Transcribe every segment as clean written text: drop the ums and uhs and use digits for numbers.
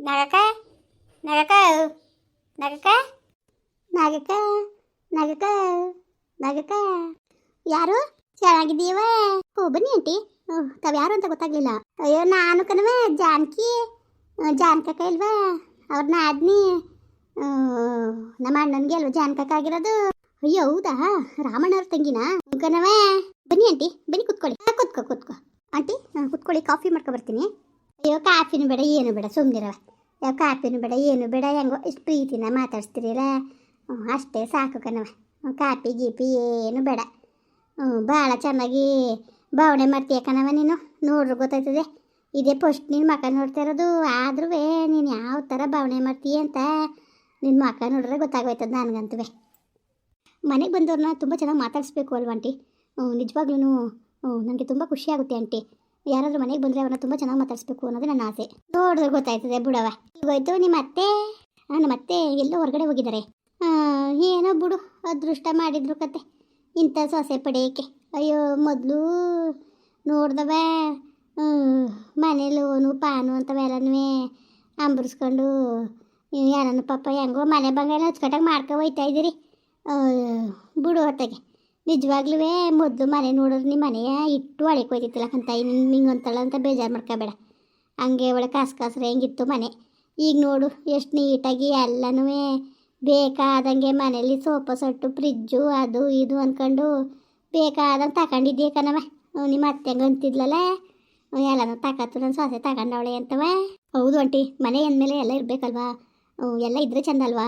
ನಗಕ ನಗಕ ನಗಕ ನಗಕ ನಗಕ ನಗಕ ಯಾರು ಚೆನ್ನಾಗಿದ್ದೀವ? ಓ ಬನ್ನಿ ಆಂಟಿ. ತಾವು ಯಾರು ಅಂತ ಗೊತ್ತಾಗ್ಲಿಲ್ಲ. ಅಯ್ಯೋ ನಾನು ಕಣವ ಜಾನಕಿ. ಜಾನಕಕ್ಕ ಇಲ್ವಾ? ಅವ್ರನ್ನ ಆದ್ನಿ ನಮ್ಮ ಅಣ್ಣನಿಗೆ ಅಲ್ವಾ ಜಾನಕಕ್ಕ ಆಗಿರೋದು. ಅಯ್ಯೋ ಹೌದಾ? ರಾಮಣ್ಣವ್ರ ತಂಗಿನ ಕಣವ. ಬನ್ನಿ ಆಂಟಿ, ಬನ್ನಿ ಕುತ್ಕೊಳ್ಳಿ. ಕುತ್ಕೋ ಕುತ್ಕೋ ಆಂಟಿ, ಕುತ್ಕೊಳ್ಳಿ. ಕಾಫಿ ಮಾಡ್ಕೊ ಬರ್ತೀನಿ. ಅಯ್ಯೋ ಕಾಫಿನೂ ಬೇಡ ಏನು ಬೇಡ, ಸುಮ್ಮನಿರವ. ಯಾವ ಕಾಫಿನೂ ಬೇಡ ಏನು ಬೇಡ, ಹೆಂಗೋ ಇಷ್ಟು ಪ್ರೀತಿನ ಮಾತಾಡ್ಸ್ತೀರಲ್ಲ ಅಷ್ಟೇ ಸಾಕು ಕಣವ. ಕಾಫಿ ಗೀಪಿ ಏನು ಬೇಡ. ಭಾಳ ಚೆನ್ನಾಗಿ ಭಾವನೆ ಮಾಡ್ತೀಯ ಕಣವ ನೀನು. ನೋಡ್ರು ಗೊತ್ತಾಯ್ತದೆ. ಇದೇ ಫಸ್ಟ್ ನಿನ್ನ ಮಕ್ಕ ನೋಡ್ತಾ ಇರೋದು. ಆದ್ರೂ ನೀನು ಯಾವ ಥರ ಭಾವನೆ ಮಾಡ್ತೀಯ ಅಂತ ನಿನ್ನ ಮಕ್ಕ ನೋಡ್ರೆ ಗೊತ್ತಾಗೋಯ್ತದ ನನಗಂತೂ. ಮನೆಗೆ ಬಂದವ್ರನ್ನ ತುಂಬ ಚೆನ್ನಾಗಿ ಮಾತಾಡಿಸ್ಬೇಕು ಅಲ್ವ ಆಂಟಿ? ನಿಜವಾಗ್ಲೂ ನನಗೆ ತುಂಬ ಖುಷಿಯಾಗುತ್ತೆ ಆಂಟಿ. ಯಾರಾದರೂ ಮನೆಗೆ ಬಂದರೆ ಅವ್ರನ್ನ ತುಂಬ ಚೆನ್ನಾಗಿ ಮಾತಾಡಿಸ್ಬೇಕು ಅನ್ನೋದು ನನ್ನ ಆಸೆ. ನೋಡಿದ್ರೆ ಗೊತ್ತಾಯ್ತದೆ ಬಿಡವ. ಈಗೋಯ್ತು ನಿಮ್ಮ ಅತ್ತೆ. ನಮ್ಮ ಅತ್ತೆ ಎಲ್ಲೋ ಹೊರಗಡೆ ಹೋಗಿದ್ದಾರೆ. ಏನೋ ಬಿಡು, ಅದೃಷ್ಟ ಮಾಡಿದ್ರು ಕತೆ ಇಂಥ ಸೊಸೆ ಪಡೆಯೋಕ್ಕೆ. ಅಯ್ಯೋ ಮೊದಲು ನೋಡ್ದವ ಮನೇಲೂ ಪಾನು ಅಂತವೆಲ್ಲನೂ ಅಂಬರಿಸ್ಕೊಂಡು ಯಾರನ್ನು ಪಾಪ ಹೆಂಗೋ ಮನೆ ಬಂಗಾರ ಹಚ್ಕಟ್ಟಾಗಿ ಮಾಡ್ಕೊ ಹೋಯ್ತಾ ಇದ್ದೀರಿ. ಬಿಡು ಹೊತ್ತಗೆ ನಿಜವಾಗ್ಲೂ ಮೊದಲು ಮನೆ ನೋಡಿದ್ರೆ ನಿಮ್ಮ ಮನೆಯ ಇಟ್ಟು ಅಳಿಕೆ ಹೋಯ್ತಿತ್ತಿಲ್ಲ ಕಂತಾಯಿ. ನಿಂಗೆ ಅಂತಳ ಅಂತ ಬೇಜಾರು ಮಾಡ್ಕೋಬೇಡ. ಹಂಗೆ ಒಳ್ಳೆ ಕಾಸ್ರೆ ಹೆಂಗಿತ್ತು ಮನೆ. ಈಗ ನೋಡು ಎಷ್ಟು ನೀಟಾಗಿ ಎಲ್ಲನೂ ಬೇಕಾದಂಗೆ ಮನೇಲಿ ಸೋಫಾ ಸೆಟ್ಟು ಫ್ರಿಜ್ಜು ಅದು ಇದು ಅಂದ್ಕೊಂಡು ಬೇಕಾದಂಗೆ ತಗೊಂಡಿದ್ದೀಯ ಕಣವ. ನಿಮ್ಮ ಅತ್ತೆಂಗೆ ಅಂತಿದ್ಲಲ್ಲ ಎಲ್ಲನೂ ತಗೋತು ನನ್ನ ಸೊಸೆ ತಗೊಂಡವಳೆ ಅಂತವ. ಹೌದು ಆಂಟಿ, ಮನೆ ಅಂದಮೇಲೆ ಎಲ್ಲ ಇರಬೇಕಲ್ವಾ? ಎಲ್ಲ ಇದ್ರೆ ಚೆಂದ ಅಲ್ವಾ?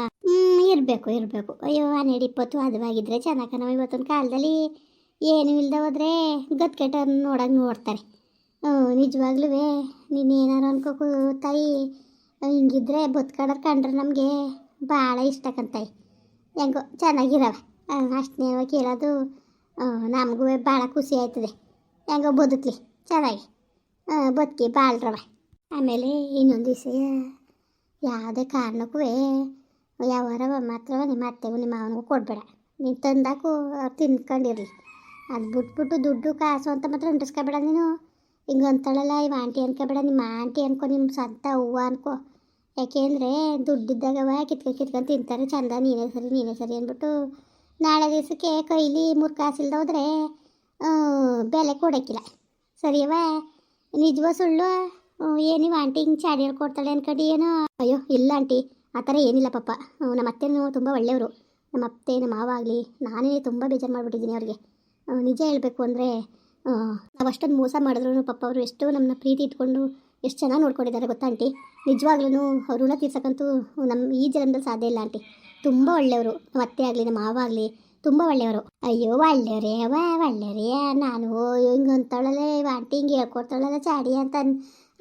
ಇರಬೇಕು ಇರಬೇಕು. ಅಯ್ಯೋ 12-20 ಅದವಾಗಿದ್ದರೆ ಚೆನ್ನಾಗ ನಾವು ಇವತ್ತಿನ ಕಾಲದಲ್ಲಿ ಏನೂ ಇಲ್ಲದೆ ಹೋದರೆ ಗತ್ಕೆಟ್ಟವ್ರನ್ನ ನೋಡೋಕೆ ನೋಡ್ತಾರೆ. ನಿಜವಾಗ್ಲೂ ನೀನು ಏನಾರು ಅನ್ಕೋಕು ತಾಯಿ. ಹಿಂಗಿದ್ರೆ ಬದುಕಾಡೋರು ಕಂಡ್ರೆ ನಮಗೆ ಭಾಳ ಇಷ್ಟ ಕಂತಾಯಿ. ಹೆಂಗೋ ಚೆನ್ನಾಗಿರವೆ ಅಷ್ಟನೇ ಕೇಳೋದು. ನಮಗೂ ಭಾಳ ಖುಷಿ ಆಯ್ತದೆ. ಹೆಂಗೋ ಬದುಕಲಿ ಚೆನ್ನಾಗಿ ಬದುಕಿ ಬಾಳ್ರವ. ಆಮೇಲೆ ಇನ್ನೊಂದು ವಿಷಯ, ಯಾವುದೇ ಕಾರಣಕ್ಕೂ ಯಾವಾರ ಮಾತ್ರ ನಿಮ್ಮ ಅತ್ತೆಗೂ ನಿಮ್ಮ ಮಾವನಿಗೂ ಕೊಡಬೇಡ. ನೀನು ತಂದಾಕು ತಿನ್ಕೊಂಡಿರಲಿ. ಅದು ಬಿಟ್ಬಿಟ್ಟು ದುಡ್ಡು ಕಾಸು ಅಂತ ಮಾತ್ರ ಅಂಟಿಸ್ಕೊಬೇಡ ನೀನು. ಹಿಂಗೆ ಅಂತಾಳಲ್ಲ ಇವ ಆಂಟಿ ಅನ್ಕೋಬೇಡ. ನಿಮ್ಮ ಆಂಟಿ ಅನ್ಕೊ, ನಿಮ್ಮ ಸ್ವಂತ ಹೂವು ಅನ್ಕೋ. ಯಾಕೆಂದರೆ ದುಡ್ಡಿದ್ದಾಗವ ಕಿತ್ಕೊಂಡು ತಿಂತಾರೆ ಚಂದ. ನೀನೇ ಸರಿ ಅಂದ್ಬಿಟ್ಟು ನಾಳೆ ದಿವಸಕ್ಕೆ ಕೈಲಿ 3 ಕಾಸು ಇಲ್ದ ಹೋದರೆ ಬೆಲೆ ಕೊಡೋಕ್ಕಿಲ್ಲ. ಸರಿಯವ? ನಿಜವ ಸುಳ್ಳು? ಏನಿವ ಆಂಟಿ ಹಿಂಗೆ ಚಾಡಿ ಹೇಳ್ಕೊಡ್ತಾಳೆ ಅನ್ಕೊಂಡು ಏನೋ? ಅಯ್ಯೋ ಇಲ್ಲ ಆಂಟಿ, ಆ ಥರ ಏನಿಲ್ಲ ಪಾಪ. ನಮ್ಮ ಅತ್ತೆನೂ ತುಂಬ ಒಳ್ಳೆಯವರು. ನಮ್ಮ ಅತ್ತೆ ನಮ್ಮ ಮಾವ ಆಗಲಿ ನಾನೇ ತುಂಬ ಬೇಜಾರು ಮಾಡಿಬಿಟ್ಟಿದ್ದೀನಿ ಅವ್ರಿಗೆ. ನಿಜ ಹೇಳಬೇಕು ಅಂದರೆ ನಾವು ಅಷ್ಟೊಂದು ಮೋಸ ಮಾಡಿದ್ರು ಪಾಪ ಅವರು ಎಷ್ಟು ನಮ್ಮನ್ನ ಪ್ರೀತಿ ಇಟ್ಕೊಂಡು ಎಷ್ಟು ಚೆನ್ನಾಗಿ ನೋಡ್ಕೊಂಡಿದ್ದಾರೆ ಗೊತ್ತಾ ಆಂಟಿ? ನಿಜವಾಗ್ಲೂ ಋಣ ತೀರ್ಸಕ್ಕಂತೂ ನಮ್ಮ ಈ ಜನ್ಮದಲ್ಲಿ ಸಾಧ್ಯ ಇಲ್ಲ ಆಂಟಿ. ತುಂಬ ಒಳ್ಳೆಯವರು. ನಮ್ಮ ಅತ್ತೆ ಆಗಲಿ ನಮ್ಮ ಮಾವ ಆಗಲಿ ತುಂಬ ಒಳ್ಳೆಯವರು. ಅಯ್ಯೋ ಒಳ್ಳೆಯವರೇ ಒಳ್ಳೆಯವರೇ. ನಾನು ಹಿಂಗೆ ಅಂತಾಳಲ್ಲೇ ಆಂಟಿ ಹಿಂಗೆ ಹೇಳ್ಕೊಡ್ತಾಳಲ್ಲ ಚಾಡಿ ಅಂತ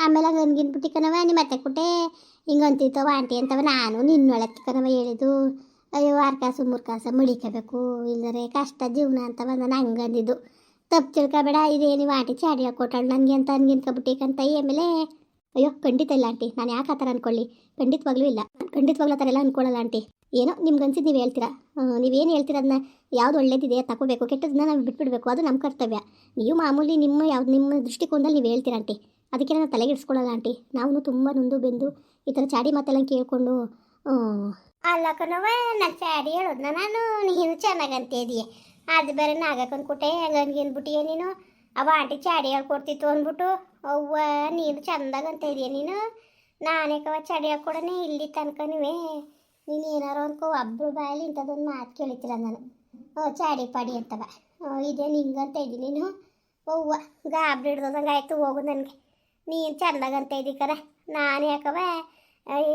ಆಮೇಲೆ ಹಂಗೆ ಅನ್ಗಿನ್ಬಿಟ್ಟು ಕಣವ ನಿಮ್ಮ ಅತ್ತೆ ಕೊಟ್ಟೆ ಹಿಂಗೆ ಅಂತಿತ್ತವ ಆಂಟಿ ಅಂತವ. ನಾನು ನಿನ್ನೊಳಕ್ಕೆ ಕಣವ ಹೇಳಿದ್ದು. ಅಯ್ಯೋ 6 ಕಾಸು 3 ಕಾಸು ಮಳಿಕೋಬೇಕು, ಇಲ್ಲರೆ ಕಷ್ಟ ಜೀವನ ಅಂತವ. ನಾನು ಹಂಗೆ ಅಂದಿದ್ದು. ತಪ್ಪು ತಿಳ್ಕೊಬೇಡ. ಇದೇನು ಆಂಟಿ ಚಾಡಿ ಹೇಳ್ಕೊಟ್ಟಾಳು ನನಗೆ ಅಂತ ಅನ್ಗಿನ್ಕೊಬಿಟ್ಟಿಕಂತ. ಆಮೇಲೆ ಅಯ್ಯೋ ಖಂಡಿತ ಇಲ್ಲ ಆಂಟಿ. ನಾನು ಯಾಕೆ ಆ ಥರ ಅಂದ್ಕೊಳ್ಳಿ? ಖಂಡಿತವಾಗ್ಲೂ ಇಲ್ಲ. ಖಂಡಿತವಾಗ್ಲೂ ಆ ಥರ ಎಲ್ಲ ಅಂದ್ಕೊಳ್ಳಲ್ಲ ಆಂಟಿ. ಏನೋ ನಿಮ್ಗೆ ಅನ್ಸಿದ್ದು ನೀವು ಹೇಳ್ತೀರಾ. ನೀವೇನು ಹೇಳ್ತೀರ ಅದನ್ನ ಯಾವುದು ಒಳ್ಳೇದಿದೆ ತಗೋಬೇಕು, ಕೆಟ್ಟದನ್ನ ನಾವು ಬಿಟ್ಬಿಡ್ಬೇಕು. ಅದು ನಮ್ಮ ಕರ್ತವ್ಯ. ನೀವು ಮಾಮೂಲಿ ನಿಮ್ಮ ದೃಷ್ಟಿಕೋನದಲ್ಲಿ ನೀವು ಹೇಳ್ತೀರ ಆಂಟಿ. ಅದಕ್ಕೆ ನಾನು ತಲೆಗಿಡಿಸ್ಕೊಳ್ಳಲ್ಲ ಆಂಟಿ. ನಾವು ತುಂಬ ನೊಂದು ಬೆಂದು ಈ ಥರ ಚಾಡಿ ಮಾತೆಲ್ಲ ಕೇಳಿಕೊಂಡು ಅಲ್ಲ ಕಣವ ನಾನು ಚಾಡಿ ಹೇಳೋದನ್ನ ನಾನು ನೀನು ಚೆನ್ನಾಗಂತ ಇದೀಯ. ಅದು ಬೇರೆ ನಾಗಕ್ಕಂದ್ಬಿಟ್ಟೆ ಹಂಗೆ ಅಂದ್ಬಿಟ್ಟಿಯ ನೀನು. ಅವ ಆಂಟಿ ಚಾಡಿ ಹೇಳ್ಕೊಡ್ತಿತ್ತು ಅಂದ್ಬಿಟ್ಟು ಅವ್ವ ನೀನು ಚೆಂದಾಗಂತ ಇದೀಯ ನೀನು. ನಾನೇ ಕವ ಚಾಡಿ ಹೇಳ್ಕೊಡನೆ ಇಲ್ಲಿ ತನಕ ನೀನು ಏನಾರು ಅನ್ಕೋ ಒಬ್ಬರು ಬಾಯಲ್ಲಿ ಇಂಥದ್ದೊಂದು ಮಾತು ಕೇಳಿತಿಲ್ಲ ನಾನು. ಚಾಡಿ ಪಾಡಿ ಅಂತವ ಇದೇ ನಿಂಗಂತ ಇದ್ದೀನಿ ನೀನು. ಅವ್ವ ಗಾಬರಿ ಹಿಡ್ದಂಗೆ ಆಯಿತು ಹೋಗು ನನಗೆ. ನೀನು ಚೆಂದಾಗಂತ ಇದ್ದೀ ಕರ. ನಾನು ಯಾಕವ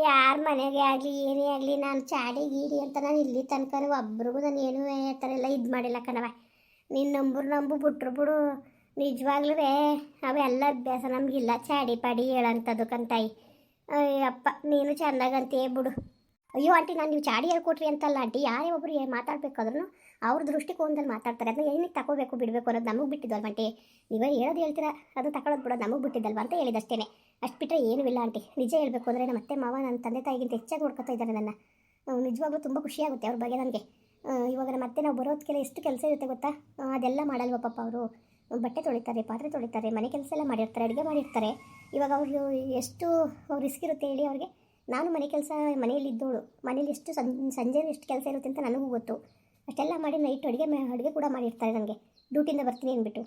ಯಾರ ಮನೆಗೆ ಆಗಲಿ ಏನೇ ಆಗಲಿ ನಾನು ಚಾಡಿ ಗೀಡಿ ಅಂತ ನಾನು ಇಲ್ಲಿ ತನಕ ಒಬ್ರಿಗೂ ನಾನು ಏನೂ ಆ ಥರ ಎಲ್ಲ ಇದು ಮಾಡಿಲ್ಲ ಕಣವ. ನೀನು ನಂಬು ಬಿಟ್ರು ಬಿಡು. ನಿಜವಾಗ್ಲೂ ಅವೆಲ್ಲ ಅಭ್ಯಾಸ ನಮಗಿಲ್ಲ ಚಾಡಿ ಪಾಡಿ ಹೇಳೋಂಥದ್ದು ಕಂತಾಯಿ. ಅಯ್ಯಪ್ಪ ನೀನು ಚೆಂದಾಗಂತೇ ಬಿಡು. ಅಯ್ಯೋ ಆಂಟಿ ನಾನು ನೀವು ಚಾಡಿ ಹೇಳ್ಕೊಟ್ರಿ ಅಂತಲ್ಲ ಆಂಟಿ. ಯಾರೇ ಒಬ್ಬರು ಮಾತಾಡಬೇಕಾದ್ರೂ ಅವ್ರ ದೃಷ್ಟಿಕೋನದಲ್ಲಿ ಮಾತಾಡ್ತಾರೆ. ಅದನ್ನ ಏನಕ್ಕೆ ತಗೋಬೇಕು ಬಿಡಬೇಕು ಅನ್ನೋದು ನಮಗೆ ಬಿಟ್ಟಿದ್ದಲ್ವ ಆಂಟಿ. ನೀವೇ ಹೇಳೋದು ಹೇಳ್ತೀರಾ, ಅದು ತಗೊಳ್ಳೋದು ಬಿಡೋದು ನಮಗೆ ಬಿಟ್ಟಿದ್ದಲ್ವ ಅಂತ ಹೇಳಿದಷ್ಟೇ. ಅಷ್ಟು ಬಿಟ್ಟರೆ ಏನೂ ಇಲ್ಲ ಆಂಟಿ. ನಿಜ ಹೇಳಬೇಕು ಅಂದರೆ ನಮ್ಮ ಅತ್ತೆ ಮಾವ ನನ್ನ ತಂದೆ ತಾಯಿಗಿಂತ ಹೆಚ್ಚಾಗಿ ನೋಡ್ಕೊತಾ ಇದ್ದಾರೆ ನನ್ನ. ನಿಜವಾಗ್ಲೂ ತುಂಬ ಖುಷಿಯಾಗುತ್ತೆ ಅವ್ರ ಬಗ್ಗೆ ನನಗೆ. ಇವಾಗ ನಮ್ಮ ಅತ್ತೆ ನಾವು ಬರೋದಕ್ಕೆಲ್ಲ ಎಷ್ಟು ಕೆಲಸ ಇರುತ್ತೆ ಗೊತ್ತಾ? ಅದೆಲ್ಲ ಮಾಡಲ್ವ ಪಾಪ ಅವರು. ಬಟ್ಟೆ ತೊಳಿತಾರೆ, ಪಾತ್ರೆ ತೊಳಿತಾರೆ, ಮನೆ ಕೆಲಸ ಎಲ್ಲ ಮಾಡಿರ್ತಾರೆ, ಅಡುಗೆ ಮಾಡಿರ್ತಾರೆ. ಇವಾಗ ಅವರು ಎಷ್ಟು ರಿಸ್ಕ್ ಇರುತ್ತೆ ಹೇಳಿ ಅವ್ರಿಗೆ. ನಾನು ಮನೆ ಕೆಲಸ ಮನೆಯಲ್ಲಿ ಇದ್ದೋಳು, ಮನೇಲಿ ಎಷ್ಟು ಸಂಜೆ ಎಷ್ಟು ಕೆಲಸ ಇರುತ್ತೆ ಅಂತ ನನಗೂ ಗೊತ್ತು. ಅಷ್ಟೆಲ್ಲ ಮಾಡಿ ನೈಟ್ ಅಡುಗೆ ಕೂಡ ಮಾಡಿರ್ತಾರೆ ನನಗೆ, ಡ್ಯೂಟಿಯಿಂದ ಬರ್ತೀನಿ ಅಂದ್ಬಿಟ್ಟು.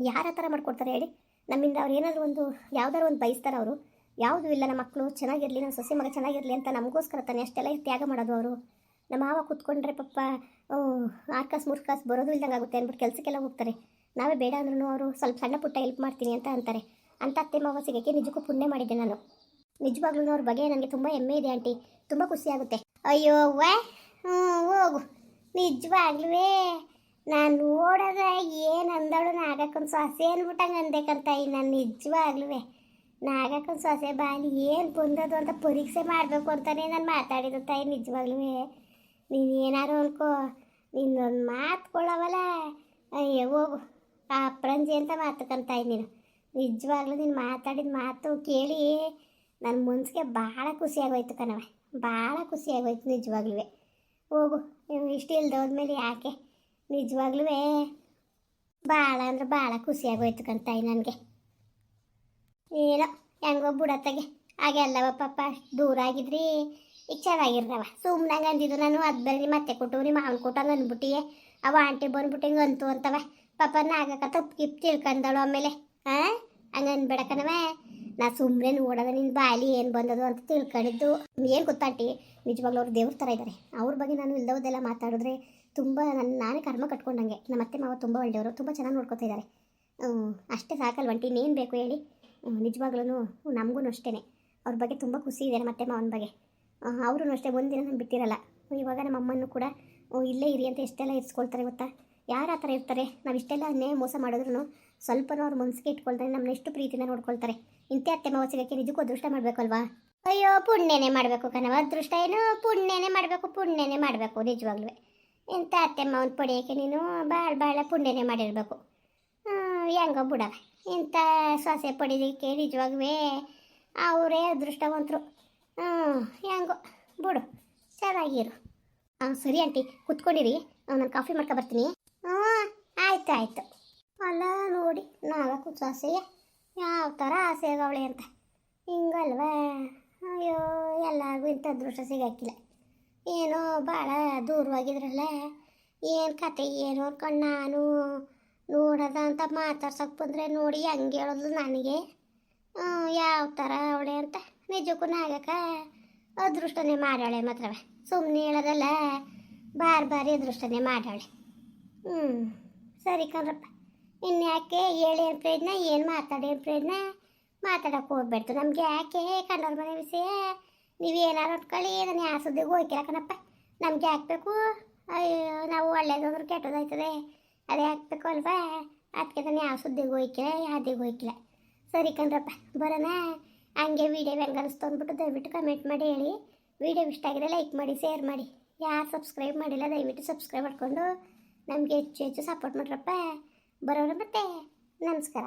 ಯಾರ ಥರ ಮಾಡ್ಕೊಡ್ತಾರೆ ಹೇಳಿ? ನಮ್ಮಿಂದ ಅವ್ರು ಏನಾದರೂ ಒಂದು ಯಾವ್ದಾದ್ರು ಒಂದು ಬಯಸ್ತಾರೆ ಅವರು. ಯಾವುದೂ ಇಲ್ಲ, ನಮ್ಮ ಮಕ್ಕಳು ಚೆನ್ನಾಗಿರಲಿ, ನಮ್ಮ ಸೊಸೆ ಮಗ ಚೆನ್ನಾಗಿರಲಿ ಅಂತ ನಮಗೋಸ್ಕರ ತಾನೆ ಅಷ್ಟೆಲ್ಲ ತ್ಯಾಗ ಮಾಡೋದು ಅವರು. ನಮ್ಮ ಮಾವ ಕೂತ್ಕೊಂಡ್ರೆ ಪಾಪ 6 ಕಾಸು 3 ಕಾಸು ಬರೋದು ಇಲ್ದಂಗೆ ಆಗುತ್ತೆ ಅಂದ್ಬಿಟ್ಟು ಕೆಲಸಕ್ಕೆಲ್ಲ ಹೋಗ್ತಾರೆ. ನಾವೇ ಬೇಡ ಅಂದ್ರೂ ಅವರು ಸ್ವಲ್ಪ ಸಣ್ಣ ಪುಟ್ಟ ಹೆಲ್ಪ್ ಮಾಡ್ತೀನಿ ಅಂತ ಅಂತಾರೆ. ಅಂಥ ಅತ್ತೆ ಮಾವ ಸಿಗೋಕ್ಕೆ ನಿಜಕ್ಕೂ ಪುಣ್ಯ ಮಾಡಿದ್ದೆ ನಾನು. ನಿಜವಾಗ್ಲೂ ಅವ್ರ ಬಗ್ಗೆ ನನಗೆ ತುಂಬ ಹೆಮ್ಮೆ ಇದೆ ಆಂಟಿ, ತುಂಬ ಖುಷಿಯಾಗುತ್ತೆ. ಅಯ್ಯೋ ವಾ, ಹೋಗು. ನಿಜವಾಗ್ಲೂ ನಾನು ನೋಡೋದ ಏನು ಅಂದವಳು ನಾಗಕ್ಕೊಂದು ಸೊಸೆ ಅಂದ್ಬಿಟ್ಟಂಗೆ ಅಂದೇಕಂತ ನಾನು ನಿಜವಾಗ್ಲೂ ನಾಗಕ್ಕೊಂದು ಸೊಸೆ ಬಾಲಿ ಏನು ಬಂದದು ಅಂತ ಪರೀಕ್ಷೆ ಮಾಡಬೇಕು ಅಂತಲೇ ನಾನು ಮಾತಾಡಿದ್ದು ತಾಯಿ. ನಿಜವಾಗ್ಲೂ ನೀನು ಏನಾರು ಅನ್ಕೋ, ನಿನ್ನೊಂದು ಮಾತುಕೊಳ್ಳವಲ್ಲ, ಅಯ್ಯೋ ಹೋಗು ಆ ಅಪ್ರಂಜಿ ಅಂತ ಮಾತಕ್ಕಂತಾಯಿ ನೀನು. ನಿಜವಾಗ್ಲೂ ನೀನು ಮಾತಾಡಿದ ಮಾತು ಕೇಳಿ ನನ್ನ ಮನ್ಸಿಗೆ ಭಾಳ ಖುಷಿಯಾಗೋಯ್ತು ಕಣವ, ಭಾಳ ಖುಷಿಯಾಗೋಯ್ತು ನಿಜವಾಗ್ಲೂ. ಹೋಗು, ಇಷ್ಟು ಇಲ್ದೋದ್ಮೇಲೆ ಯಾಕೆ, ನಿಜವಾಗ್ಲೂ ಭಾಳ ಅಂದ್ರೆ ಭಾಳ ಖುಷಿಯಾಗೋಯ್ತು ಕಂತಾಯಿ ನನಗೆ. ಏನೋ ಹೆಂಗೋ ಬಿಡತ್ತಾಗೆ, ಹಾಗೆಲ್ಲವ ಪಾಪ ದೂರ ಆಗಿದ್ರಿ ಈಗ ಚೆನ್ನಾಗಿರ್ನವ. ಸುಮ್ಮನಂಗೆ ಅಂದಿದ್ದು ನಾನು, ಅದು ಬೇರೆ ಮತ್ತೆ ಕೊಟ್ಟು ನಿಮ್ಮ ಮಾವನ ಕೊಟ್ಟಂಗೆ ಅಂದ್ಬಿಟ್ಟಿಯೇ. ಅವ ಆಂಟಿ ಬಂದ್ಬಿಟ್ಟು ಹಿಂಗೆ ಅಂತು ಅಂತವ. ಪಾಪ ನಾಗಕ್ಕ ತಪ್ಪು ಗಿಪ್ ತಿಳ್ಕೊಂಡಳು ಆಮೇಲೆ. ಹಂಗೆ ಅನ್ಬೇಡಕನವ, ನಾ ಸುಮ್ಮನೆ ನೋಡೋದ ನಿನ್ನ ಬಾಲಿ ಏನು ಬಂದದು ಅಂತ ತಿಳ್ಕೊಂಡಿದ್ದು. ಏನು ಗೊತ್ತಾಂಟಿ, ನಿಜವಾಗ್ಲೂ ಅವ್ರು ದೇವ್ರ ಥರ ಇದ್ದಾರೆ. ಅವ್ರ ಬಗ್ಗೆ ನಾನು ಇಲ್ದೋದೆಲ್ಲ ಮಾತಾಡಿದ್ರೆ ತುಂಬ ನಾನೇ ಕರ್ಮ ಕಟ್ಕೊಂಡಂಗೆ. ನಮ್ಮ ಅತ್ತೆ ಮಾವ ತುಂಬ ಒಳ್ಳೆಯವರು, ತುಂಬ ಚೆನ್ನಾಗಿ ನೋಡ್ಕೊತಾ ಇದ್ದಾರೆ. ಅಷ್ಟೇ ಸಾಕಲ್ವಂಟಿ, ಇನ್ನೇನು ಬೇಕು ಹೇಳಿ? ನಿಜವಾಗ್ಲೂ ನಮಗೂ ಅಷ್ಟೇ ಅವ್ರ ಬಗ್ಗೆ ತುಂಬ ಖುಷಿ ಇದೆ, ನಮ್ಮ ಅತ್ತೆ ಮಾವನ ಬಗ್ಗೆ. ಅವರು ಅಷ್ಟೇ ಒಂದಿನ ನಾನು ಬಿಟ್ಟಿರಲ್ಲ. ಇವಾಗ ನಮ್ಮ ಅಮ್ಮನೂ ಕೂಡ ಇಲ್ಲೇ ಇರಿ ಅಂತ ಎಷ್ಟೆಲ್ಲ ಇರಿಸ್ಕೊಳ್ತಾರೆ ಗೊತ್ತಾ? ಯಾರು ಆ ಥರ ಇರ್ತಾರೆ? ನಾವು ಇಷ್ಟೆಲ್ಲ ಮೋಸ ಮಾಡಿದ್ರು ಸ್ವಲ್ಪನೂ ಅವ್ರ ಮನಸ್ಸಿಗೆ ಇಟ್ಕೊಳ್ತಾರೆ, ನಮ್ಮನ್ನ ಎಷ್ಟು ಪ್ರೀತಿನ ನೋಡ್ಕೊಳ್ತಾರೆ. ಇಂಥ ಅತ್ತೆ ಮಾವ ಸಿಗೋಕ್ಕೆ ನಿಜಕ್ಕೂ ಅದೃಷ್ಟ ಮಾಡಬೇಕಲ್ವಾ? ಅಯ್ಯೋ ಪುಣ್ಯನೇ ಮಾಡಬೇಕು ಕಣವ, ಅದೃಷ್ಟ ಏನು, ಪುಣ್ಯನೇ ಮಾಡಬೇಕು ನಿಜವಾಗ್ಲೂ. ಇಂಥ ಅತ್ತೆ ಮಾವನ ಪಡೆಯೋಕ್ಕೆ ನೀನು ಭಾಳ ಪುಣ್ಯನೇ ಮಾಡಿರಬೇಕು. ಹೆಂಗೋ ಬಿಡವ, ಇಂಥ ಸೊಸೆ ಪಡೀಲಿಕ್ಕೆ ನಿಜವಾಗ್ವೇ ಅವರೇ ಅದೃಷ್ಟವಂತರು. ಹೆಂಗೋ ಬಿಡು, ಚೆನ್ನಾಗಿರು. ಸರಿ ಆಂಟಿ, ಕುತ್ಕೊಂಡಿರಿ, ನಾನು ಕಾಫಿ ಮಾಡ್ಕೊ ಬರ್ತೀನಿ. ಆಯ್ತು. ಅಲ್ಲ ನೋಡಿ, ನಾಲ್ಕು ಸೊಸೆಯ ಯಾವ ಥರ ಆಸೆ ಆಗವಳೆ ಅಂತ, ಹಿಂಗಲ್ವಾ? ಅಯ್ಯೋ, ಎಲ್ಲರಿಗೂ ಇಂಥ ಅದೃಷ್ಟ ಸಿಗಾಕಿಲ್ಲ. ಏನೋ ಭಾಳ ದೂರವಾಗಿದ್ರಲ್ಲ, ಏನು ಕತೆ ಏನು ಅನ್ಕೊಂಡು ನಾನು ನೋಡೋದ ಅಂತ ಮಾತಾಡ್ಸೋಕೆ ಬಂದರೆ ನೋಡಿ ಹಂಗೆ ಹೇಳೋದು ನನಗೆ. ಯಾವ ಥರ ಅವಳೆ ಅಂತ ನಿಜಕ್ಕೂ ನಾಗಕ್ಕ ಅದೃಷ್ಟನೇ ಮಾಡ್ಯಾಳೆ ಮಾತ್ರವ, ಸುಮ್ಮನೆ ಹೇಳೋದಲ್ಲ, ಬಾರಿ ಅದೃಷ್ಟನೇ ಮಾಡ್ಯಾಳೆ. ಸರಿ ಕಣ್ರಪ್ಪ, ಇನ್ಯಾಕೆ ಹೇಳೇನು ಪ್ರಯೋಜನ, ಏನು ಮಾತಾಡೇನು ಪ್ರಯೋಜನ? ಮಾತಾಡೋಕೆ ಹೋಗ್ಬೇಡ್ತು ನಮಗೆ, ಯಾಕೆ ಕಂಡವ್ರ ಮನೆ ವಿಷಯ ನೀವೇನಾರು ಅನ್ಕೊಳ್ಳಿ, ನಾನು ಯಾವ ಸುದ್ದಿಗೂ ಹೋಯ್ಕಿಲ್ಲ ಕಣಪ್ಪ. ನಮಗೆ ಹಾಕ್ಬೇಕು, ಅಯ್ಯೋ ನಾವು ಒಳ್ಳೇದಂದ್ರೆ ಕೆಟ್ಟದಾಯ್ತದೆ, ಅದೇ ಹಾಕ್ಬೇಕು ಅಲ್ವಾ? ಅದಕ್ಕೆ ನಾನು ಯಾವ ಸುದ್ದಿಗೂ ಹೋಯ್ಕಿಲ್ಲ, ಯಾವ್ದಿಗೂ ಹೋಯ್ಕಿಲ್ಲ. ಸರಿ ಕಣ್ರಪ್ಪ, ಬರೋಣ. ಹಂಗೆ ವೀಡಿಯೋ ಹೆಂಗೆ ಅನಿಸ್ತು ಅಂದ್ಬಿಟ್ಟು ದಯವಿಟ್ಟು ಕಮೆಂಟ್ ಮಾಡಿ ಹೇಳಿ. ವೀಡಿಯೋ ಇಷ್ಟ ಆಗಿದ್ರೆ ಲೈಕ್ ಮಾಡಿ, ಶೇರ್ ಮಾಡಿ. ಯಾರು ಸಬ್ಸ್ಕ್ರೈಬ್ ಮಾಡಿಲ್ಲ ದಯವಿಟ್ಟು ಸಬ್ಸ್ಕ್ರೈಬ್ ಮಾಡ್ಕೊಂಡು ನಮಗೆ ಹೆಚ್ಚು ಸಪೋರ್ಟ್ ಮಾಡ್ರಪ್ಪ. ಬರೋಣ ಮತ್ತೆ, ನಮಸ್ಕಾರ.